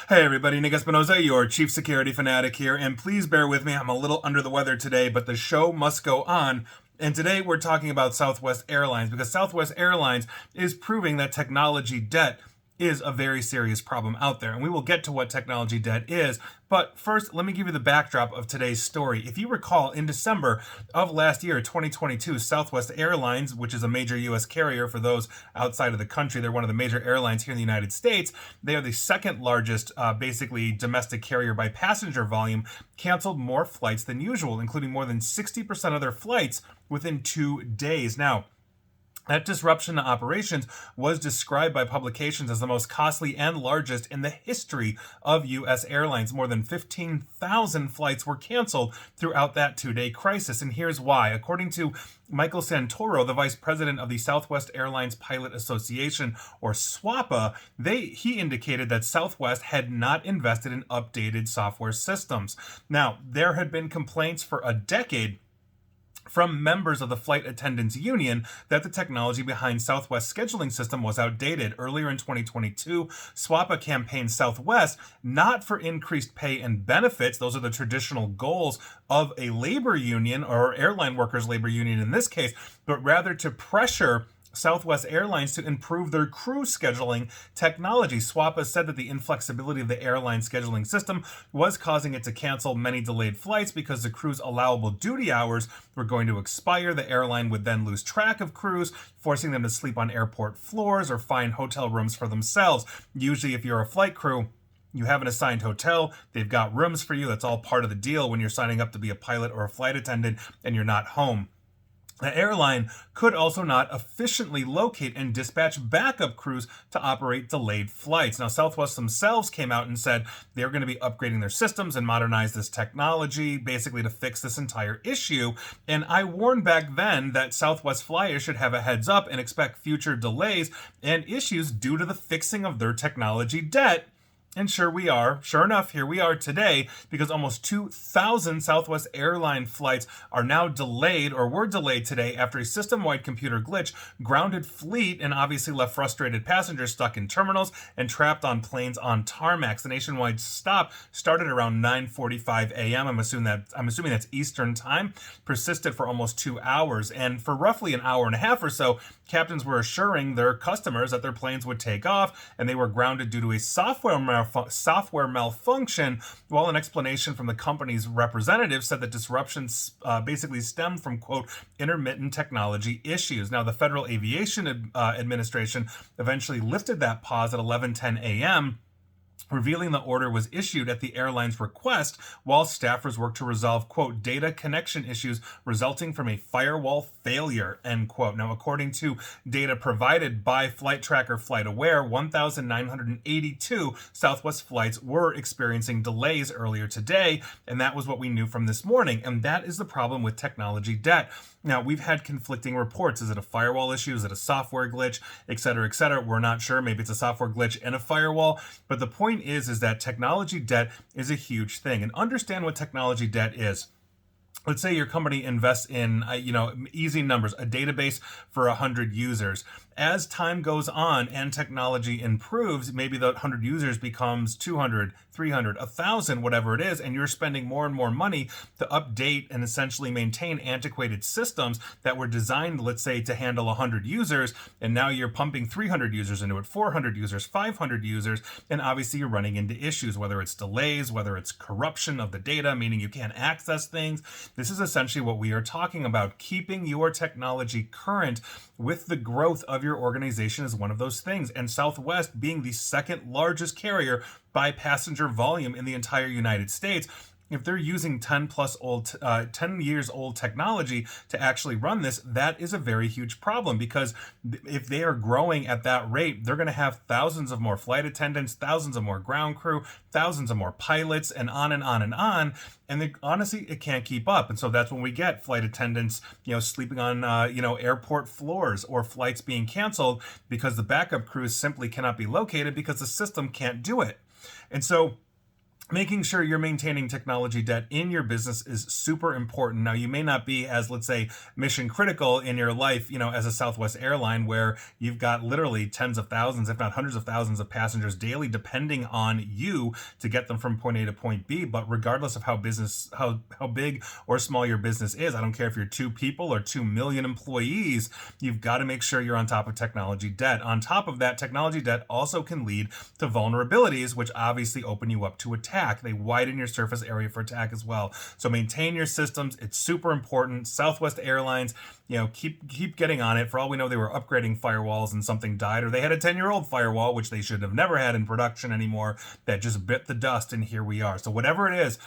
Hey everybody, Nick Espinoza, your chief security fanatic here, and please bear with me, I'm a little under the weather today, but the show must go on. And today we're talking about Southwest Airlines because Southwest Airlines is proving that technology debt is a very serious problem out there. And we will get to what technology debt is. But first, let me give you the backdrop of today's story. If you recall, in December of last year, 2022, Southwest Airlines, which is a major U.S. carrier for those outside of the country, they're one of the major airlines here in the United States. They are the second largest, basically, domestic carrier by passenger volume, canceled more flights than usual, including more than 60% of their flights within 2 days. Now, that disruption to operations was described by publications as the most costly and largest in the history of U.S. airlines. More than 15,000 flights were canceled throughout that 2-day crisis. And here's why. According to Michael Santoro, the vice president of the Southwest Airlines Pilot Association, or SWAPA, he indicated that Southwest had not invested in updated software systems. Now, there had been complaints for a decade from members of the Flight Attendants Union that the technology behind Southwest's scheduling system was outdated. Earlier in 2022, SWAPA campaigned Southwest not for increased pay and benefits, those are the traditional goals of a labor union, or airline workers' labor union in this case, but rather to pressure Southwest Airlines to improve their crew scheduling technology. SWAPA said that the inflexibility of the airline scheduling system was causing it to cancel many delayed flights because the crew's allowable duty hours were going to expire. The airline would then lose track of crews, forcing them to sleep on airport floors or find hotel rooms for themselves. Usually, if you're a flight crew, you have an assigned hotel, they've got rooms for you. That's all part of the deal when you're signing up to be a pilot or a flight attendant and you're not home. The airline could also not efficiently locate and dispatch backup crews to operate delayed flights. Now, Southwest themselves came out and said they're going to be upgrading their systems and modernize this technology, basically to fix this entire issue. And I warned back then that Southwest flyers should have a heads up and expect future delays and issues due to the fixing of their technology debt. And sure enough, here we are today, because almost 2,000 Southwest airline flights are now delayed or were delayed today after a system-wide computer glitch grounded fleet and obviously left frustrated passengers stuck in terminals and trapped on planes on tarmacs. The nationwide stop started around 9:45 a.m. I'm assuming that's Eastern time, persisted for almost 2 hours, and for roughly an hour and a half or so, captains were assuring their customers that their planes would take off and they were grounded due to a software malfunction, while an explanation from the company's representative said that disruptions basically stemmed from, quote, intermittent technology issues. Now, the Federal Aviation Administration eventually lifted that pause at 11:10 a.m., revealing the order was issued at the airline's request while staffers worked to resolve, quote, data connection issues resulting from a firewall failure, end quote. Now, according to data provided by Flight Tracker FlightAware, 1,982 Southwest flights were experiencing delays earlier today, and that was what we knew from this morning, and that is the problem with technology debt. Now, we've had conflicting reports. Is it a firewall issue? Is it a software glitch? Et cetera, et cetera. We're not sure. Maybe it's a software glitch and a firewall. But the point is that technology debt is a huge thing. And understand what technology debt is. Let's say your company invests in, easy numbers, a database for 100 users. As time goes on and technology improves, maybe the 100 users becomes 200, 300, 1,000, whatever it is, and you're spending more and more money to update and essentially maintain antiquated systems that were designed, let's say, to handle 100 users, and now you're pumping 300 users into it, 400 users, 500 users, and obviously you're running into issues, whether it's delays, whether it's corruption of the data, meaning you can't access things. This is essentially what we are talking about. Keeping your technology current with the growth of your organization is one of those things. And Southwest, being the second largest carrier by passenger volume in the entire United States, if they're using 10 years old technology to actually run this, that is a very huge problem, because if they are growing at that rate, they're going to have thousands of more flight attendants, thousands of more ground crew, thousands of more pilots, and on and on and on. And honestly, it can't keep up. And so that's when we get flight attendants, sleeping on, airport floors, or flights being canceled because the backup crews simply cannot be located because the system can't do it. And so making sure you're maintaining technology debt in your business is super important. Now, you may not be as, let's say, mission critical in your life, as a Southwest airline where you've got literally tens of thousands, if not hundreds of thousands of passengers daily depending on you to get them from point A to point B. But regardless of how big or small your business is, I don't care if you're 2 people or 2 million employees, you've got to make sure you're on top of technology debt. On top of that, technology debt also can lead to vulnerabilities, which obviously open you up to attack. They widen your surface area for attack as well. So maintain your systems. It's super important. Southwest Airlines, keep getting on it. For all we know, they were upgrading firewalls and something died, or they had a 10-year-old firewall, which they should have never had in production anymore, that just bit the dust, and here we are. So whatever it is,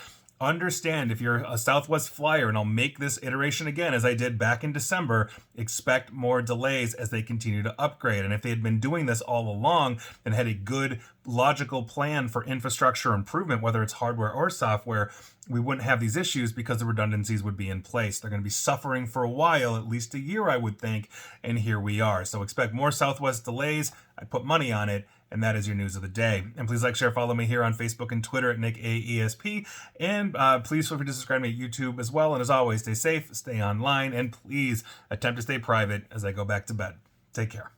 understand if you're a Southwest flyer, and I'll make this iteration again as I did back in December, expect more delays as they continue to upgrade. And if they had been doing this all along and had a good logical plan for infrastructure improvement, whether it's hardware or software, we wouldn't have these issues because the redundancies would be in place. They're going to be suffering for a while, at least a year, I would think, and here we are. So expect more Southwest delays. I put money on it, and that is your news of the day. And please like, share, follow me here on Facebook and Twitter at NickAESP. And please feel free to subscribe to me at YouTube as well. And as always, stay safe, stay online, and please attempt to stay private as I go back to bed. Take care.